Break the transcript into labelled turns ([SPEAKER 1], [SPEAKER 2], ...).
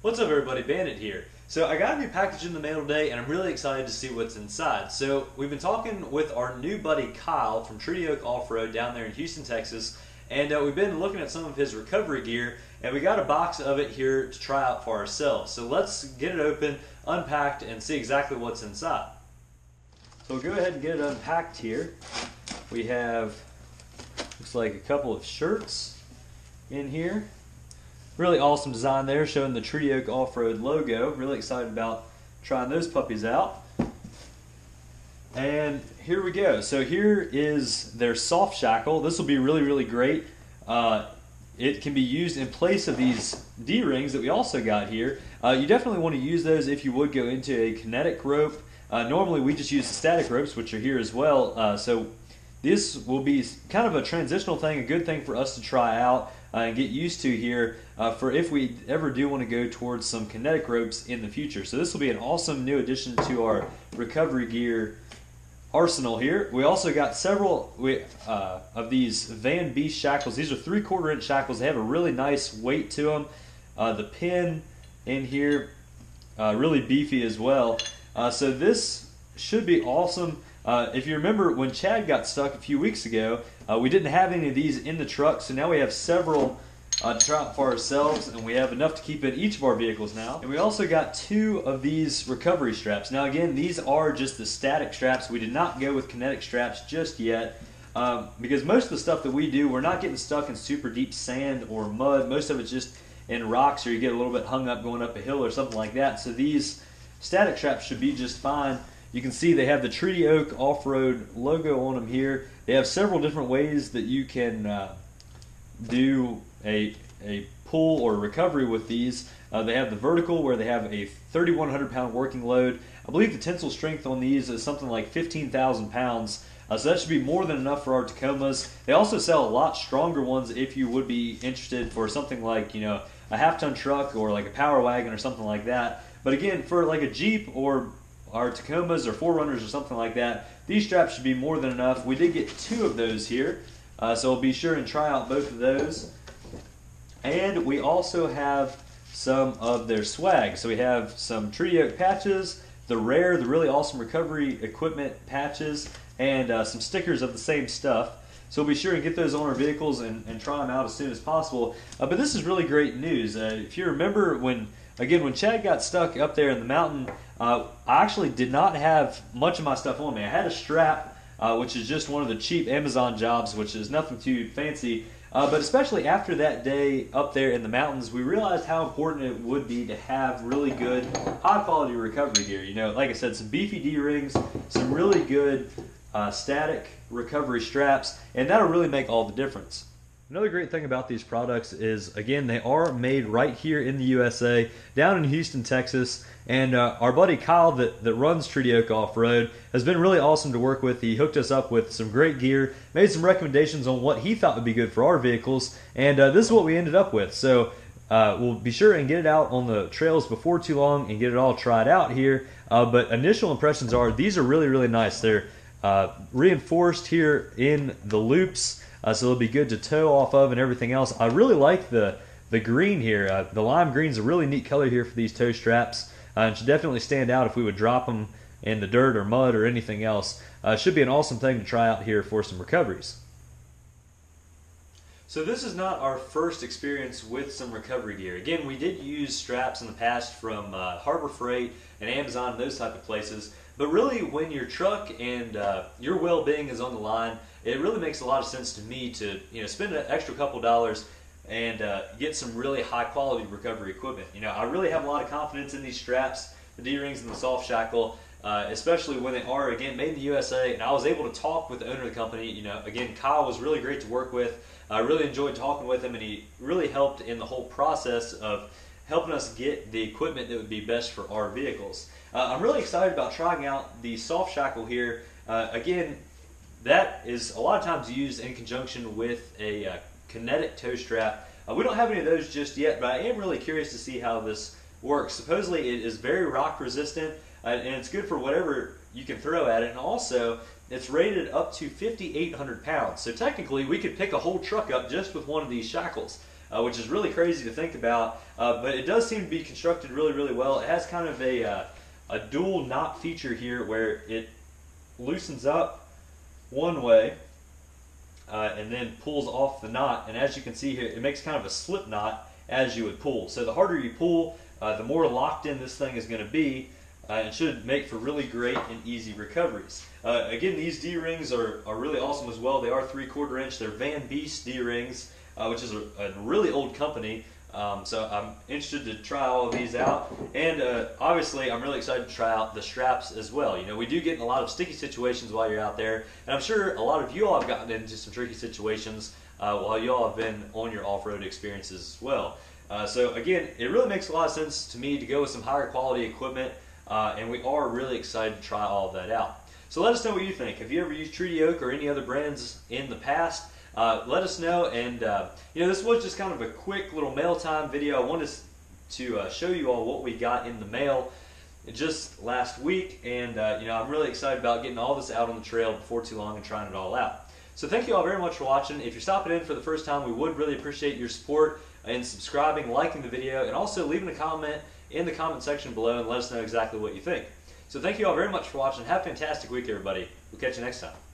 [SPEAKER 1] What's up everybody, Bandit here. So I got a new package in the mail today and I'm really excited to see what's inside. So we've been talking with our new buddy Kyle from Treaty Oak Offroad down there in Houston, Texas, and we've been looking at some of his recovery gear and we got a box of it here to try out for ourselves. So let's get it open, unpacked, and see exactly what's inside. So we'll go ahead and get it unpacked here. We have, looks like a couple of shirts in here. Really awesome design there, showing the Treaty Oak Offroad logo. Really excited about trying those puppies out. And here we go. So here is their soft shackle. This will be really great. It can be used in place of these D-rings that we also got here. You definitely want to use those if you would go into a kinetic rope. Normally we just use the static ropes, which are here as well. So this will be kind of a transitional thing, a good thing for us to try out and get used to here for if we ever do want to go towards some kinetic ropes in the future. So this will be an awesome new addition to our recovery gear arsenal here. We also got several of these Van Beast shackles. These are 3/4 inch shackles. They have a really nice weight to them. The pin in here, really beefy as well. So this should be awesome. If you remember when Chad got stuck a few weeks ago, we didn't have any of these in the truck, so now we have several to try out for ourselves, and we have enough to keep in each of our vehicles now. And we also got 2 of these recovery straps. Now again, these are just the static straps. We did not go with kinetic straps just yet, because most of the stuff that we do, we're not getting stuck in super deep sand or mud. Most of it's just in rocks, or you get a little bit hung up going up a hill or something like that. So these static straps should be just fine. You can see they have the Treaty Oak Offroad logo on them here. They have several different ways that you can do a pull or recovery with these. They have the vertical, where they have a 3,100 pound working load. I believe the tensile strength on these is something like 15,000 pounds. So that should be more than enough for our Tacomas. They also sell a lot stronger ones if you would be interested for something like, you know, a half-ton truck or like a power wagon or something like that. But again, for like a Jeep or our Tacomas or 4Runners or something like that, these straps should be more than enough. We did get 2 of those here, so we'll be sure and try out both of those. And we also have some of their swag. So we have some Treaty Oak patches, the really awesome recovery equipment patches, and some stickers of the same stuff. So we'll be sure and get those on our vehicles and try them out as soon as possible. But this is really great news. If you remember when Chad got stuck up there in the mountain, I actually did not have much of my stuff on me. I had a strap, which is just one of the cheap Amazon jobs, which is nothing too fancy. But especially after that day up there in the mountains, we realized how important it would be to have really good, high-quality recovery gear. You know, like I said, some beefy D-rings, some really good static recovery straps, and that'll really make all the difference. Another great thing about these products is, again, they are made right here in the USA, down in Houston, Texas, and our buddy Kyle that runs Treaty Oak Offroad has been really awesome to work with. He hooked us up with some great gear, made some recommendations on what he thought would be good for our vehicles, and this is what we ended up with. So we'll be sure and get it out on the trails before too long and get it all tried out here. But initial impressions are, these are really nice. They're reinforced here in the loops, so they'll be good to tow off of and everything else. I really like the green here. The lime green is a really neat color here for these tow straps, and should definitely stand out if we would drop them in the dirt or mud or anything else. Should be an awesome thing to try out here for some recoveries. So this is not our first experience with some recovery gear. Again, we did use straps in the past from Harbor Freight and Amazon and those type of places. But really, when your truck and your well-being is on the line, it really makes a lot of sense to me to spend an extra couple dollars and get some really high-quality recovery equipment. You know, I really have a lot of confidence in these straps, the D-rings and the soft shackle, especially when they are, again, made in the USA. And I was able to talk with the owner of the company. You know, again, Kyle was really great to work with. I really enjoyed talking with him, and he really helped in the whole process of helping us get the equipment that would be best for our vehicles. I'm really excited about trying out the soft shackle here. Again, that is a lot of times used in conjunction with a kinetic tow strap. We don't have any of those just yet, but I am really curious to see how this works. Supposedly it is very rock resistant, and it's good for whatever you can throw at it, and also it's rated up to 5,800 pounds. So technically we could pick a whole truck up just with one of these shackles. which is really crazy to think about, but it does seem to be constructed really, really well. It has kind of a dual knot feature here where it loosens up one way and then pulls off the knot, and as you can see here, it makes kind of a slip knot as you would pull. So the harder you pull, the more locked in this thing is going to be, and should make for really great and easy recoveries. Again, these D-rings are really awesome as well. They are 3/4 inch. They're Van Beest D-rings, which is a really old company. So I'm interested to try all of these out, and obviously I'm really excited to try out the straps as well. You know, we do get in a lot of sticky situations while you're out there, and I'm sure a lot of you all have gotten into some tricky situations while you all have been on your off-road experiences as well. So again, it really makes a lot of sense to me to go with some higher quality equipment, and we are really excited to try all of that out. So let us know what you think. Have you ever used Treaty Oak or any other brands in the past? Let us know, and you know, this was just kind of a quick little mail time video. I wanted to show you all what we got in the mail just last week, and you know, I'm really excited about getting all this out on the trail before too long and trying it all out. So thank you all very much for watching. If you're stopping in for the first time, we would really appreciate your support in subscribing, liking the video, and also leaving a comment in the comment section below and let us know exactly what you think. So thank you all very much for watching. Have a fantastic week, everybody. We'll catch you next time.